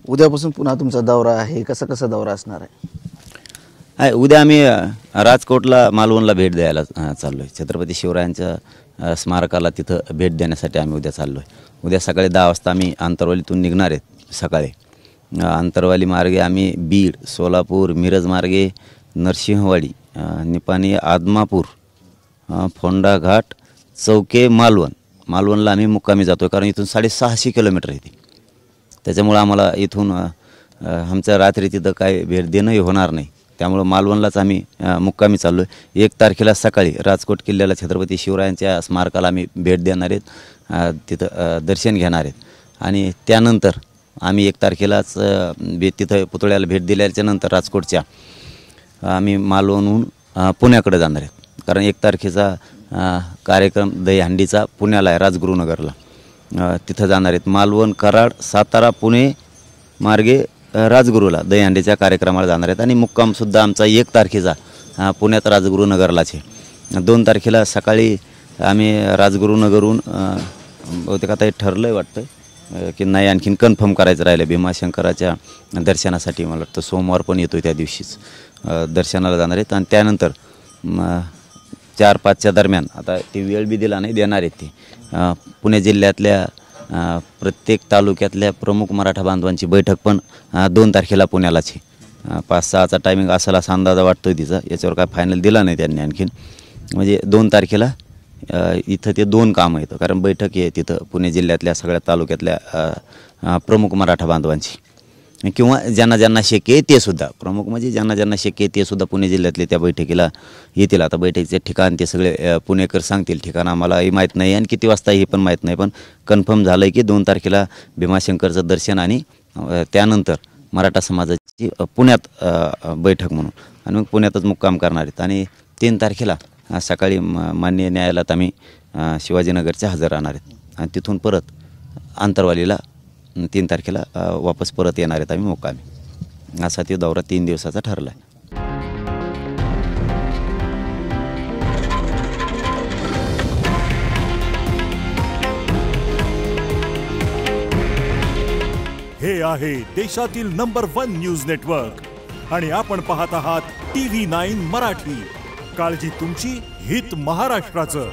उद्यापासून पुन्हा तुमचा दौरा आहे, कसा दौरा असणार आहे? उद्या आम्ही राजकोटला मालवणला भेट द्यायला चाललो आहे. छत्रपती शिवरायांच्या स्मारकाला तिथं भेट देण्यासाठी आम्ही उद्या चाललो आहे. उद्या सकाळी 10 वाजता आम्ही आंतरवालीतून निघणार आहेत. सकाळी आंतरवाली मार्गे आम्ही बीड, सोलापूर, मिरज मार्गे नरसिंहवाडी, निपाणी, आदमापूर, फोंडा घाट, चौके, मालवणला आम्ही मुक्कामी जातो आहे. कारण इथून 650 किलोमीटर आहे. त्याच्यामुळं आम्हाला इथून आमच्या रात्री तिथं काय भेट देणंही होणार नाही. त्यामुळं मालवणलाच आम्ही मुक्कामी चाललो आहे. 1 तारखेला सकाळी राजकोट किल्ल्याला छत्रपती शिवरायांच्या स्मारकाला आम्ही भेट देणार आहेत. तिथं दर्शन घेणार आहेत. आणि त्यानंतर आम्ही 1 तारखेलाच तिथं पुतळ्याला भेट दिल्याच्यानंतर राजकोटच्या आम्ही मालवणहून पुण्याकडे जाणार आहेत. कारण 1 तारखेचा कार्यक्रम दहीहंडीचा पुण्याला आहे, राजगुरुनगरला. तिथं जाणार आहेत. मालवण, कराड, सातारा, पुणे मार्गे राजगुरूला दहीहंडीच्या कार्यक्रमाला जाणार आहेत. आणि मुक्कामसुद्धा आमचा 1 तारखेचा पुण्यात राजगुरुनगरलाच आहे. 2 तारखेला सकाळी आम्ही राजगुरुनगरहून बहुतेक आता हे ठरलं आहे वाटतं की नाही, आणखीन कन्फर्म करायचं राहिलं. भीमाशंकराच्या दर्शनासाठी मला वाटतं सोमवार पण येतो, त्या दिवशीच दर्शनाला जाणार आहेत. आणि त्यानंतर 4-5च्या दरम्यान, आता ती वेळ बी दिला नाही, देणार आहेत ते पुणे जिल्ह्यातल्या प्रत्येक तालुक्यातल्या प्रमुख मराठा बांधवांची बैठक पण 2 तारखेला पुण्यालाच आहे. 5-6चा टायमिंग असायला असा अंदाजा वाटतो आहे तिचा. याच्यावर काय फायनल दिला नाही त्यांनी आणखीन. म्हणजे 2 तारखेला इथं ते 2 कामं येतं. कारण बैठक आहे तिथं पुणे जिल्ह्यातल्या सगळ्या तालुक्यातल्या प्रमुख मराठा बांधवांची, किंवा ज्यांना शक्य आहे ते सुद्धा. प्रमुख म्हणजे ज्यांना शक्य आहे ते सुद्धा पुणे जिल्ह्यातले त्या बैठकीला येतील. आता बैठकीचे ठिकाण ते सगळे पुणेकर सांगतील. ठिकाण आम्हालाही माहीत नाही आणि किती वाजता हे पण माहीत नाही. पण कन्फर्म झालं आहे की 2 तारखेला भीमाशंकरचं दर्शन आणि त्यानंतर मराठा समाजाची पुण्यात बैठक म्हणून, आणि मग पुण्यातच मुक्काम करणार आहेत. आणि 3 तारखेला सकाळी माननीय न्यायालयात आम्ही शिवाजीनगरच्या हजर राहणार आहेत. आणि तिथून परत आंतरवालीला 3 तारखेला वापस परत येणार आहेत आम्ही मुक्कामी. असा तो दौरा 3 दिवसाचा ठरला आहे. हे आहे देशातील नंबर 1 न्यूज नेटवर्क आणि आपण पाहत आहात TV9 मराठी. काळजी तुमची, हित महाराष्ट्राचं.